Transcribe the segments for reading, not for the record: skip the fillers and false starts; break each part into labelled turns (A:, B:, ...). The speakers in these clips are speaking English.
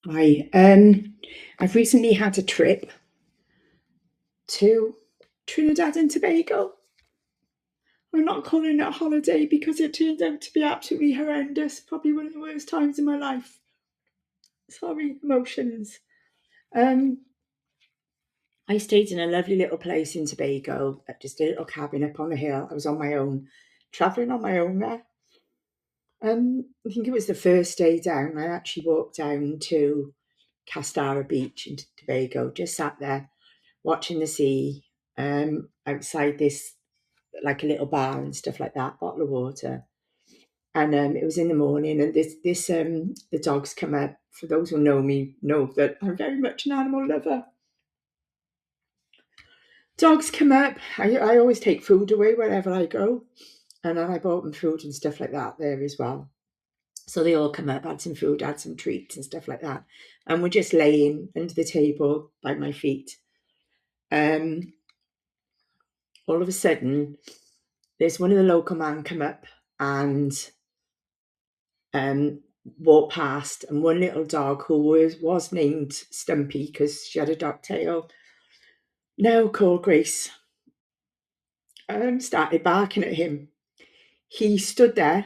A: Hi. I've recently had a trip to Trinidad and Tobago. I'm not calling it a holiday because it turned out to be absolutely horrendous. Probably one of the worst times in my life. Sorry, emotions. Um, I stayed in a lovely little place in Tobago, just a little cabin up on the hill. I was on my own, travelling on my own there. I think it was the first day down. I actually walked down to Castara beach in Tobago, just sat there watching the sea, outside this, like a little bar and stuff like that, bottle of water. And it was in the morning, and the dogs come up. For those who know me, know that I'm very much an animal lover. Dogs come up. I always take food away wherever I go, and then I bought them food and stuff like that there as well. So they all come up, had some food, had some treats and stuff like that, and we're just laying under the table by my feet. Um, all of a sudden, there's one of the local man come up and walked past, and one little dog who was named Stumpy because she had a dark tail, now called Grace, started barking at him. He stood there.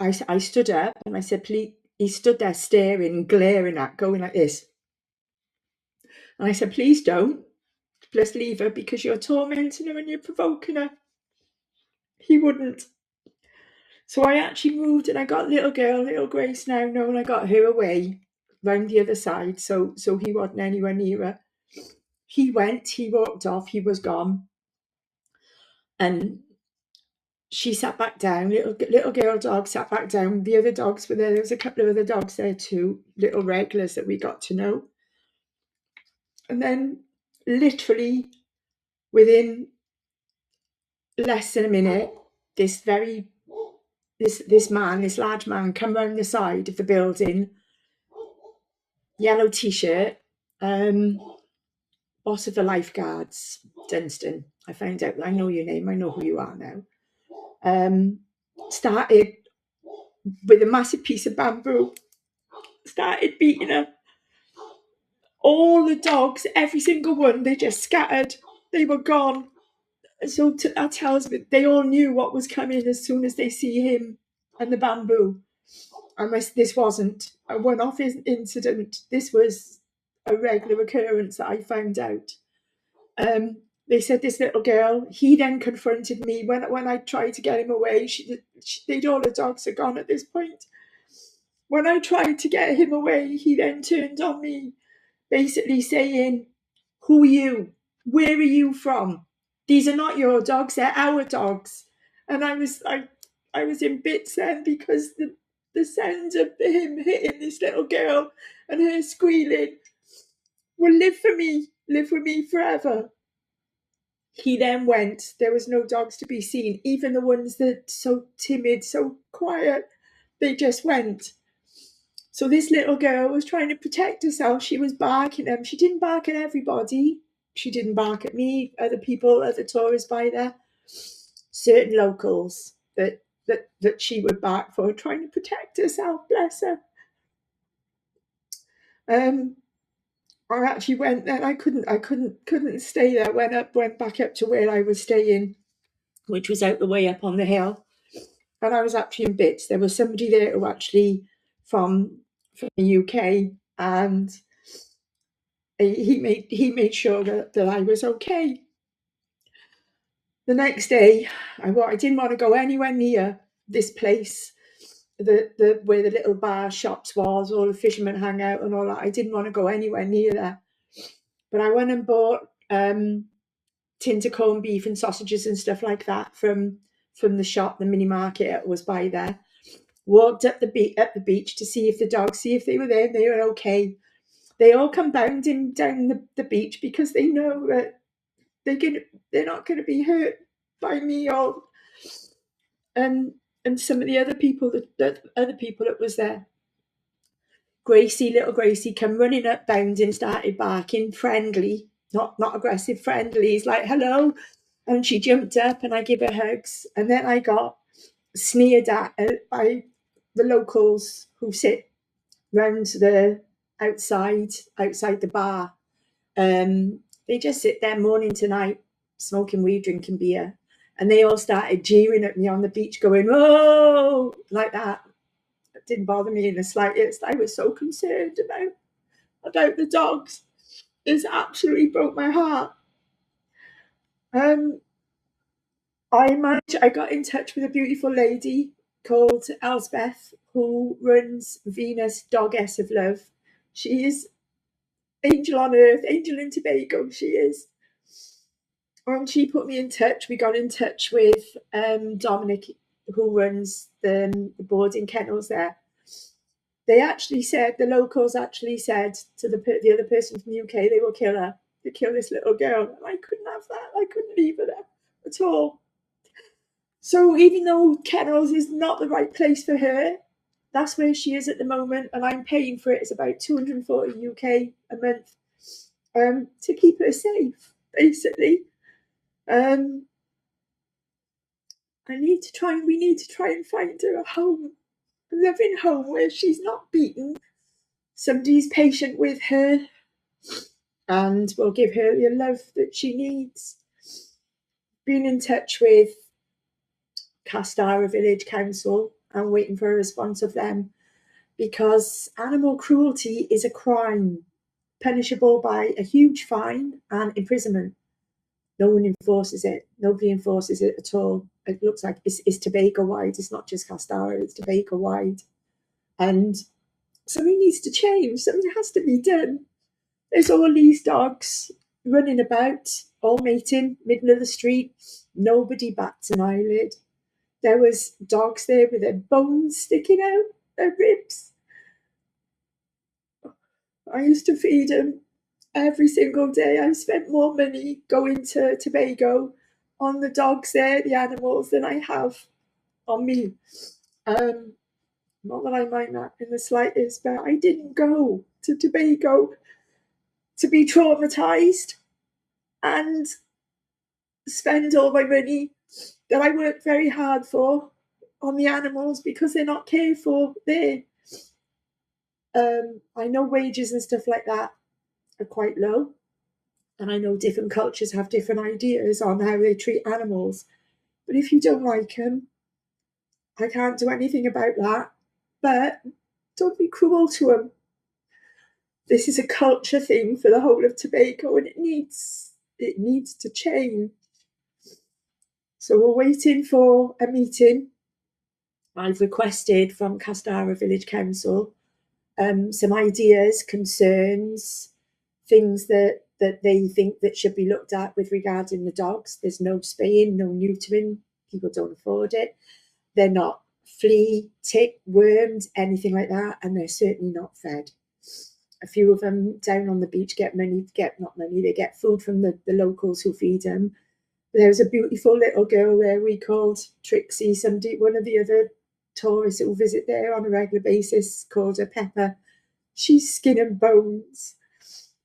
A: I stood up and I said, please. He stood there staring, glaring at, going like this. And I said, please don't. Just leave her because you're tormenting her and you're provoking her. He wouldn't. So I actually moved and I got little girl, little Grace now, and I got her away round the other side, so he wasn't anywhere near her. He walked off, he was gone. And she sat back down, little girl dog sat back down. The other dogs were there. There was a couple of other dogs there too, little regulars that we got to know. And then literally within less than a minute, this large man come round the side of the building, yellow t-shirt, boss of the lifeguards, Dunstan. I found out, I know your name, I know who you are now. Started with a massive piece of bamboo, started beating her. All the dogs, every single one, they just scattered. They were gone. So that tells me they all knew what was coming as soon as they see him and the bamboo. And this wasn't a one-off incident. This was a regular occurrence that I found out. They said this little girl, he then confronted me when I tried to get him away. All the dogs are gone at this point. When I tried to get him away, he then turned on me, basically saying, who are you? Where are you from? These are not your dogs, they're our dogs. And I was in bits then because the sound of him hitting this little girl and her squealing will live with me forever. He then went. There was no dogs to be seen. Even the ones that so timid, so quiet, they just went. So this little girl was trying to protect herself. She was barking at them. She didn't bark at everybody. She didn't bark at me, other people, other tourists by there. Certain locals that she would bark for, trying to protect herself. Bless her. I actually went there. I couldn't stay there. Went back up to where I was staying, which was out the way up on the hill. And I was actually in bits. There was somebody there who actually from the UK, and he made sure that I was okay. The next day, I didn't want to go anywhere near this place, the where the little bar shops was, all the fishermen hang out and all that. I didn't want to go anywhere near there. But I went and bought tins of corned beef and sausages and stuff like that from the shop, the mini market that was by there. Walked up the beach to see if they were there, and they were okay. They all come bounding down the beach because they know that they're not going to be hurt by me or and some of the other people that was there. Little Gracie, come running up, bounding, started barking, friendly, not aggressive, friendly. He's like, hello. And she jumped up and I give her hugs. And then I got sneered at by the locals who sit round outside the bar. They just sit there morning to night, smoking weed, drinking beer, and they all started jeering at me on the beach, going, "Oh," like that. It didn't bother me in the slightest. I was so concerned about the dogs. It's absolutely broke my heart. I got in touch with a beautiful lady called Elsbeth, who runs Venus Doggess of Love. She is angel on earth, angel in Tobago, she is. And she put me in touch. We got in touch with Dominic, who runs the boarding kennels there. They actually said, the locals actually said to the other person from the UK, they will kill her. They kill this little girl. And I couldn't have that. I couldn't leave her there at all. So even though kennels is not the right place for her, that's where she is at the moment, and I'm paying for it. It's about 240 UK a month to keep her safe, basically. We need to try and find her a home, a loving home where she's not beaten. Somebody's patient with her and will give her the love that she needs. Been in touch with Castara Village Council. I'm waiting for a response of them, because animal cruelty is a crime punishable by a huge fine and imprisonment. No one enforces it. Nobody enforces it at all. It looks like it's Tobago wide. It's not just Castara, it's Tobago wide. And something needs to change. Something has to be done. There's all these dogs running about, all mating, middle of the street. Nobody bats an eyelid. There was dogs there with their bones sticking out, their ribs. I used to feed them every single day. I've spent more money going to Tobago on the dogs there, the animals, than I have on me. Not that I mind that in the slightest, but I didn't go to Tobago to be traumatised and spend all my money that I worked very hard for on the animals, because they're not cared for there. I know wages and stuff like that are quite low, and I know different cultures have different ideas on how they treat animals, but if you don't like them, I can't do anything about that. But don't be cruel to them. This is a culture thing for the whole of Tobago, and it needs to change. So we're waiting for a meeting. I've requested from Castara Village Council some ideas, concerns, things that they think that should be looked at with regarding the dogs. There's no spaying, no neutering. People don't afford it. They're not flea, tick, wormed, anything like that, and they're certainly not fed. A few of them down on the beach get they get food from the locals who feed them. There was a beautiful little girl there we called Trixie. One of the other tourists who visit there on a regular basis called her Pepper. She's skin and bones,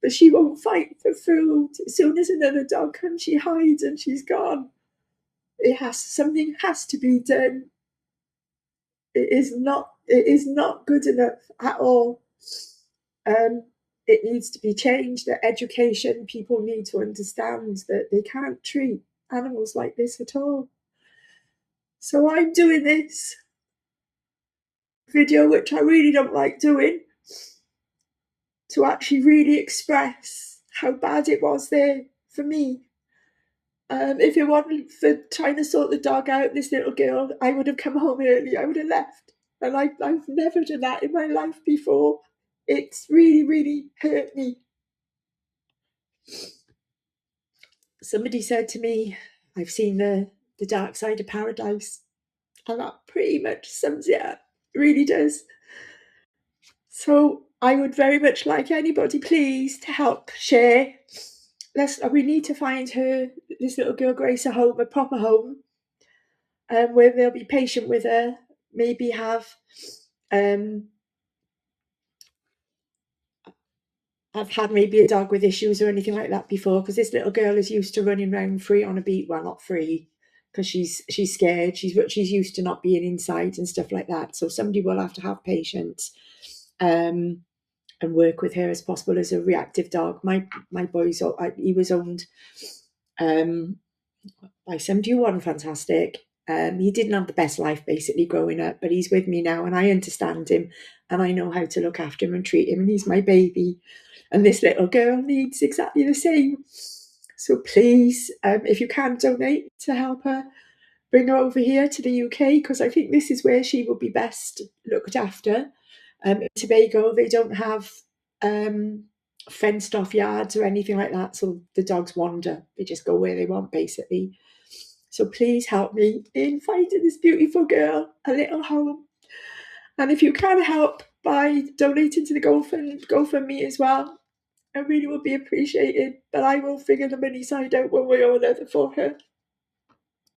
A: but she won't fight for food. As soon as another dog comes, she hides and she's gone. Something has to be done. It is not good enough at all. It needs to be changed. The education, people need to understand that they can't treat animals like this at all. So I'm doing this video, which I really don't like doing, to actually really express how bad it was there for me. If it wasn't for trying to sort the dog out, this little girl, I would have come home early. I would have left. And I've never done that in my life before. It's really, really hurt me. Somebody said to me, I've seen the dark side of paradise. And that pretty much sums it up. It really does. So I would very much like anybody, please, to help share. We need to find this little girl Grace, a home, a proper home, where they'll be patient with her. Maybe have I've had maybe a dog with issues or anything like that before, because this little girl is used to running around free on a beat. Well, not free, because she's scared. She's used to not being inside and stuff like that. So somebody will have to have patience. and work with her as possible as a reactive dog. My boy's, he was owned by somebody who wasn't fantastic. He didn't have the best life basically growing up, but he's with me now and I understand him and I know how to look after him and treat him, and he's my baby. And this little girl needs exactly the same. So please, if you can donate to help her, bring her over here to the UK, because I think this is where she will be best looked after. In Tobago, they don't have fenced off yards or anything like that, so the dogs wander. They just go where they want, basically. So please help me in finding this beautiful girl a little home. And if you can help by donating to the GoFundMe as well, I really would be appreciated. But I will figure the money side out one way or another for her.